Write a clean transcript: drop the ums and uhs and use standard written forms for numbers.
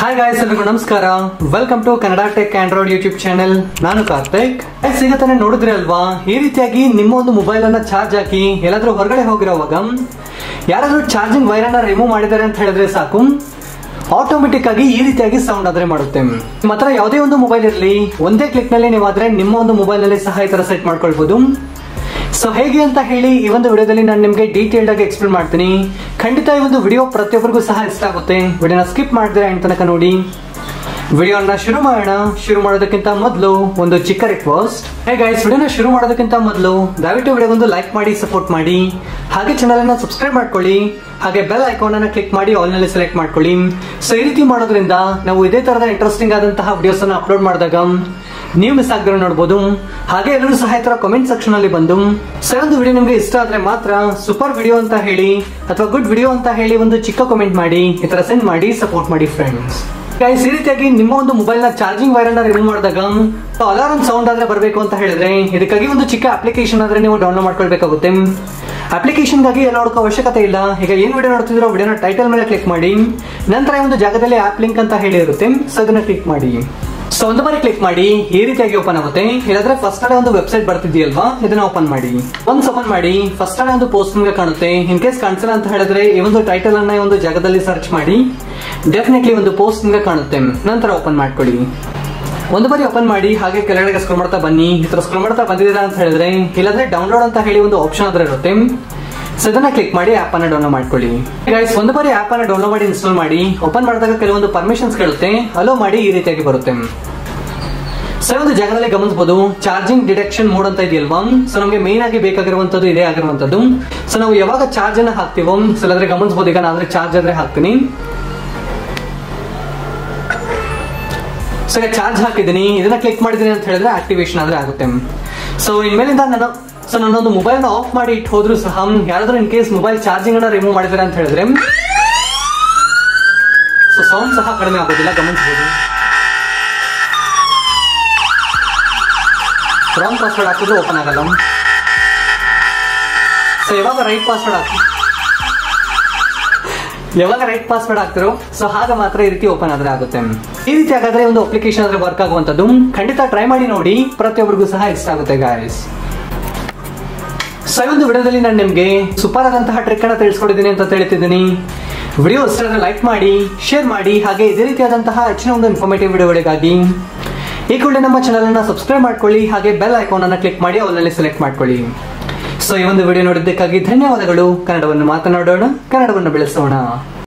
Hi guys, ಎಲ್ಲರಿಗೂ ನಮಸ್ಕಾರ. Welcome to Kannada tech Android YouTube channel. ನಾನು ಕಾರ್ತಿಕ್. ಈಗ ತಾನೇ ನೋಡಿದ್ರಿ ಅಲ್ವಾ, ಈ ರೀತಿಯಾಗಿ ನಿಮ್ಮ ಒಂದು ಮೊಬೈಲ್ ಅನ್ನ ಚಾರ್ಜ್ ಹಾಕಿ ಎಲ್ಲಾದ್ರೂ ಹೊರಗಡೆ ಹೋಗಿರೋವಾಗ ಯಾರಾದ್ರೂ ಚಾರ್ಜಿಂಗ್ ವೈರ್ ಅನ್ನ ರಿಮೂವ್ ಮಾಡಿದ್ದಾರೆ ಅಂತ ಹೇಳಿದ್ರೆ ಸಾಕು, ಆಟೋಮೆಟಿಕ್ ಆಗಿ ಈ ರೀತಿಯಾಗಿ ಸೌಂಡ್ ಆದ್ರೆ ಮಾಡುತ್ತೆ. ನಿಮ್ಮ ಹತ್ರ ಯಾವುದೇ ಒಂದು ಮೊಬೈಲ್ ಇರಲಿ, ಒಂದೇ ಕ್ಲಿಕ್ ನಲ್ಲಿ ನೀವು ಆದ್ರೆ ನಿಮ್ಮ ಒಂದು ಮೊಬೈಲ್ ನಲ್ಲಿ ಸಹ ಈ ತರ ಸೆಟ್ ಮಾಡ್ಕೊಳ್ಬಹುದು. ಸೊ ಹೇಗೆ ಅಂತ ಹೇಳಿ ಈ ಒಂದು ವಿಡಿಯೋದಲ್ಲಿ ನಾನು ನಿಮಗೆ ಡೀಟೇಲ್ಡ್ ಆಗಿ ಎಕ್ಸ್ಪ್ಲೇನ್ ಮಾಡ್ತೀನಿ. ಖಂಡಿತ ಈ ಒಂದು ವಿಡಿಯೋ ಪ್ರತಿಯೊಬ್ಬರಿಗೂ ಸಹ ಇಷ್ಟ ಆಗುತ್ತೆ. ವಿಡಿಯೋನ ಸ್ಕಿಪ್ ಮಾಡಿದ್ರೆ ಎಂಡ್ ತನಕ ನೋಡಿ. ವಿಡಿಯೋನ ಶುರು ಮಾಡೋಣ. ಶುರು ಮಾಡೋದಕ್ಕಿಂತ ಮೊದಲು ಒಂದು ಚಿಕ್ಕ ರಿಕ್ವೆಸ್ಟ್. ಹೇ ಗೈಸ್, ವಿಡಿಯೋನ ಶುರು ಮಾಡೋದಕ್ಕಿಂತ ಮೊದಲು ದಯವಿಟ್ಟು ವಿಡಿಯೋಗೊಂದು ಲೈಕ್ ಮಾಡಿ ಸಪೋರ್ಟ್ ಮಾಡಿ, ಹಾಗೆ ಚಾನಲ್ ಅನ್ನ ಸಬ್ಸ್ಕ್ರೈಬ್ ಮಾಡ್ಕೊಳ್ಳಿ, ಹಾಗೆ ಬೆಲ್ ಐಕಾನ್ ಅನ್ನ ಕ್ಲಿಕ್ ಮಾಡಿ ಆಲ್ ನಲ್ಲಿ ಸೆಲೆಕ್ಟ್ ಮಾಡ್ಕೊಳ್ಳಿ. ಸೊ ಈ ರೀತಿ ಮಾಡೋದ್ರಿಂದ ನಾವು ಇದೇ ತರದ ಇಂಟ್ರೆಸ್ಟಿಂಗ್ ಆದಂತಹ ವಿಡಿಯೋಸ್ ಅನ್ನ ಅಪ್ಲೋಡ್ ಮಾಡಿದಾಗ ನೀವು ಮಿಸ್ ಆಗದಿರೋ ನೋಡಬಹುದು. ಹಾಗೆ ಎಲ್ಲರೂ ಸಹ ಈ ತರ ಕಾಮೆಂಟ್ ಸೆಕ್ಷನ್ ಅಲ್ಲಿ ಬಂದು ಸರ್ ಒಂದು ವಿಡಿಯೋ ನಿಮ್ಗೆ ಇಷ್ಟ ಆದ್ರೆ ಮಾತ್ರ ಸೂಪರ್ ವಿಡಿಯೋ ಅಂತ ಹೇಳಿ ಅಥವಾ ಗುಡ್ ವಿಡಿಯೋ ಅಂತ ಹೇಳಿ ಒಂದು ಚಿಕ್ಕ ಕಾಮೆಂಟ್ ಮಾಡಿ ಈ ತರ ಸೆಂಡ್ ಮಾಡಿ ಸಪೋರ್ಟ್ ಮಾಡಿ ಫ್ರೆಂಡ್ಸ್. ಗೈಸ್, ಈ ರೀತಿಯಾಗಿ ನಿಮ್ಮ ಒಂದು ಮೊಬೈಲ್ ನ ಚಾರ್ಜಿಂಗ್ ವೈರ್ ಅನ್ನ ರಿಮೂವ್ ಮಾಡಿದಾಗ ಅಲಾರಂ ಸೌಂಡ್ ಆದ್ರೆ ಬರಬೇಕು ಅಂತ ಹೇಳಿದ್ರೆ ಇದಕ್ಕಾಗಿ ಒಂದು ಚಿಕ್ಕ ಅಪ್ಲಿಕೇಶನ್ ಆದ್ರೆ ನೀವು ಡೌನ್ಲೋಡ್ ಮಾಡ್ಕೊಳ್ಬೇಕಾಗುತ್ತೆ. ಅಪ್ಲಿಕೇಶನ್ ಗಾಗಿ ಎಲ್ಲ ನೋಡೋ ಅವಶ್ಯಕತೆ ಇಲ್ಲ. ಈಗ ಏನ್ ವಿಡಿಯೋ ನೋಡ್ತಿದ್ರೋ ವಿಡಿಯೋನ ಟೈಟಲ್ ಮೇಲೆ ಕ್ಲಿಕ್ ಮಾಡಿ, ನಂತರ ಒಂದು ಜಾಗದಲ್ಲಿ ಆಪ್ ಲಿಂಕ್ ಅಂತ ಹೇಳಿ ಇರುತ್ತೆ, ಸೊ ಅದನ್ನ ಕ್ಲಿಕ್ ಮಾಡಿ. ಸೊ ಒಂದು ಬಾರಿ ಕ್ಲಿಕ್ ಮಾಡಿ ಈ ರೀತಿಯಾಗಿ ಓಪನ್ ಆಗುತ್ತೆ. ಇಲ್ಲಾಂದ್ರೆ ಫಸ್ಟ್ ಅಲ್ಲೇ ಒಂದು ವೆಬ್ಸೈಟ್ ಬರ್ತಿದೆಯಲ್ವಾ, ಇದನ್ನ ಓಪನ್ ಮಾಡಿ. ಒಂದ್ ಓಪನ್ ಮಾಡಿ, ಫಸ್ಟ್ ಅಲ್ಲೇ ಒಂದು ಪೋಸ್ಟ್ ನಿಮಗೆ ಕಾಣುತ್ತೆ. ಇನ್ ಕೇಸ್ ಕಾಣಿಸಲ್ಲ ಅಂತ ಹೇಳಿದ್ರೆ ಈ ಒಂದು ಟೈಟಲ್ ಅನ್ನ ಒಂದು ಜಾಗದಲ್ಲಿ ಸರ್ಚ್ ಮಾಡಿ, ಡೆಫಿನೆಟ್ಲಿ ಒಂದು ಪೋಸ್ಟ್ ನಿಮಗೆ ಕಾಣುತ್ತೆ. ನಂತರ ಓಪನ್ ಮಾಡ್ಕೊಳ್ಳಿ. ಒಂದು ಬಾರಿ ಓಪನ್ ಮಾಡಿ ಹಾಗೆ ಕೆಳಗಡೆ ಸ್ಕ್ರೋಲ್ ಮಾಡ್ತಾ ಬನ್ನಿ. ಈ ತರ ಸ್ಕ್ರೋಲ್ ಮಾಡ್ತಾ ಬಂದಿದ್ದೀರಾ ಅಂತ ಹೇಳಿದ್ರೆ ಇಲ್ಲಾಂದ್ರೆ ಡೌನ್ಲೋಡ್ ಅಂತ ಹೇಳಿ ಒಂದು ಆಪ್ಷನ್ ಆದ್ರೆ ಇರುತ್ತೆ, ಸೊ ಇದನ್ನ ಕ್ಲಿಕ್ ಮಾಡಿ ಆಪ್ ಅನ್ನ ಡೌನ್ಲೋಡ್ ಮಾಡ್ಕೊಳ್ಳಿ. ಗೈಸ್, ಒಂದು ಬಾರಿ ಆಪ್ ಅನ್ನ ಡೌನ್ಲೋಡ್ ಮಾಡಿ ಇನ್ಸ್ಟಾಲ್ ಮಾಡಿ. ಓಪನ್ ಮಾಡಿದಾಗ ಕೆಲವೊಂದು ಪರ್ಮಿಷನ್ಸ್ ಕೇಳುತ್ತೆ, ಅಲೋ ಮಾಡಿ ಈ ರೀತಿಯಾಗಿ ಬರುತ್ತೆ. ಸೊ ಒಂದು ಜಾಗದಲ್ಲಿ ಗಮನಿಸಬಹುದು ಚಾರ್ಜಿಂಗ್ ಡಿಟೆಕ್ಷನ್ ಮೋಡ್ ಅಂತ ಇದೆಯಲ್ವಾ, ಸೊ ನಮಗೆ ಮೇನ್ ಆಗಿ ಬೇಕಾಗಿರುವಂತದ್ದು ಇದೇ ಆಗಿರುವಂತದ್ದು. ಸೊ ನಾವು ಯಾವಾಗ ಚಾರ್ಜ್ ಅನ್ನ ಹಾಕ್ತಿವೋ, ಸೊ ಅದ್ರೆ ಗಮನಿಸಬಹುದು ಈಗ ನಾನು ಚಾರ್ಜ್ ಆದ್ರೆ ಹಾಕ್ತೀನಿ. ಸೊ ಈಗ ಚಾರ್ಜ್ ಹಾಕಿದ್ದೀನಿ, ಇದನ್ನ ಕ್ಲಿಕ್ ಮಾಡಿದೀನಿ ಅಂತ ಹೇಳಿದ್ರೆ ಆಕ್ಟಿವೇಶನ್ ಆದ್ರೆ ಆಗುತ್ತೆ. ಸೊ ಇನ್ಮೇಲಿಂದ ನನ್ನೊಂದು ಮೊಬೈಲ್ ನ ಆಫ್ ಮಾಡಿ ಇಟ್ಟು ಹೋದ್ರು ಸಹ ಯಾರಾದ್ರೂ ಇನ್ ಕೇಸ್ ಮೊಬೈಲ್ ಚಾರ್ಜಿಂಗ್ ಅನ್ನ ರಿಮೂವ್ ಮಾಡಿದ್ರೆ ಅಂತ ಹೇಳಿದ್ರೆ ಸೊ ಸೌಂಡ್ ಸಹ ಕಡಿಮೆ ಆಗೋದಿಲ್ಲ. ಗಮನಿಸಬಹುದು ರಾಂಗ್ ಪಾಸ್ವರ್ಡ್ ಹಾಕಿದ್ರು ಓಪನ್ ಆಗಲ್ಲ. ಸೊ ಯಾವಾಗ ರೈಟ್ ಪಾಸ್ವರ್ಡ್ ಹಾಕ್ತಿರೋ ಸೊ ಆಗ ಮಾತ್ರ ಈ ರೀತಿ ಓಪನ್ ಆದ್ರೆ ಆಗುತ್ತೆ. ಈ ರೀತಿ ಹಾಗಾದ್ರೆ ಒಂದು ಅಪ್ಲಿಕೇಶನ್ ಆದ್ರೆ ವರ್ಕ್ ಆಗುವಂತದ್ದು. ಖಂಡಿತ ಟ್ರೈ ಮಾಡಿ ನೋಡಿ, ಪ್ರತಿಯೊಬ್ಬರಿಗೂ ಸಹ ಇಷ್ಟ ಆಗುತ್ತೆ ಗಾಯ್ಸ್. ಸೊ ಈ ಒಂದು ವಿಡಿಯೋದಲ್ಲಿ ನಾನು ನಿಮ್ಗೆ ಸೂಪರ್ ಆದಂತಹ ಟ್ರಿಕ್ ಅನ್ನ ತಿಳಿಸ್ಕೊಡಿದ್ದೀನಿ ಅಂತ ಹೇಳ್ತಿದ್ದೀನಿ. ವಿಡಿಯೋ ಇಷ್ಟ ಆದ್ರೆ ಲೈಕ್ ಮಾಡಿ, ಶೇರ್ ಮಾಡಿ, ಹಾಗೆ ಇದೇ ರೀತಿಯಾದಂತಹ ಹೆಚ್ಚಿನ ಒಂದು ಇನ್ಫಾರ್ಮೇಟಿವ್ ವಿಡಿಯೋಗಳಿಗಾಗಿ ಈ ಕೂಡಲೇ ನಮ್ಮ ಚಾನಲ್ ಅನ್ನ ಸಬ್ಸ್ಕ್ರೈಬ್ ಮಾಡ್ಕೊಳ್ಳಿ, ಹಾಗೆ ಬೆಲ್ ಐಕಾನ್ ಅನ್ನ ಕ್ಲಿಕ್ ಮಾಡಿ ಆಲ್ ನಲ್ಲಿ ಸೆಲೆಕ್ಟ್ ಮಾಡ್ಕೊಳ್ಳಿ. ಸೊ ಈ ಒಂದು ವಿಡಿಯೋ ನೋಡಿದ್ದಕ್ಕಾಗಿ ಧನ್ಯವಾದಗಳು. ಕನ್ನಡವನ್ನು ಮಾತನಾಡೋಣ, ಕನ್ನಡವನ್ನು ಬೆಳೆಸೋಣ.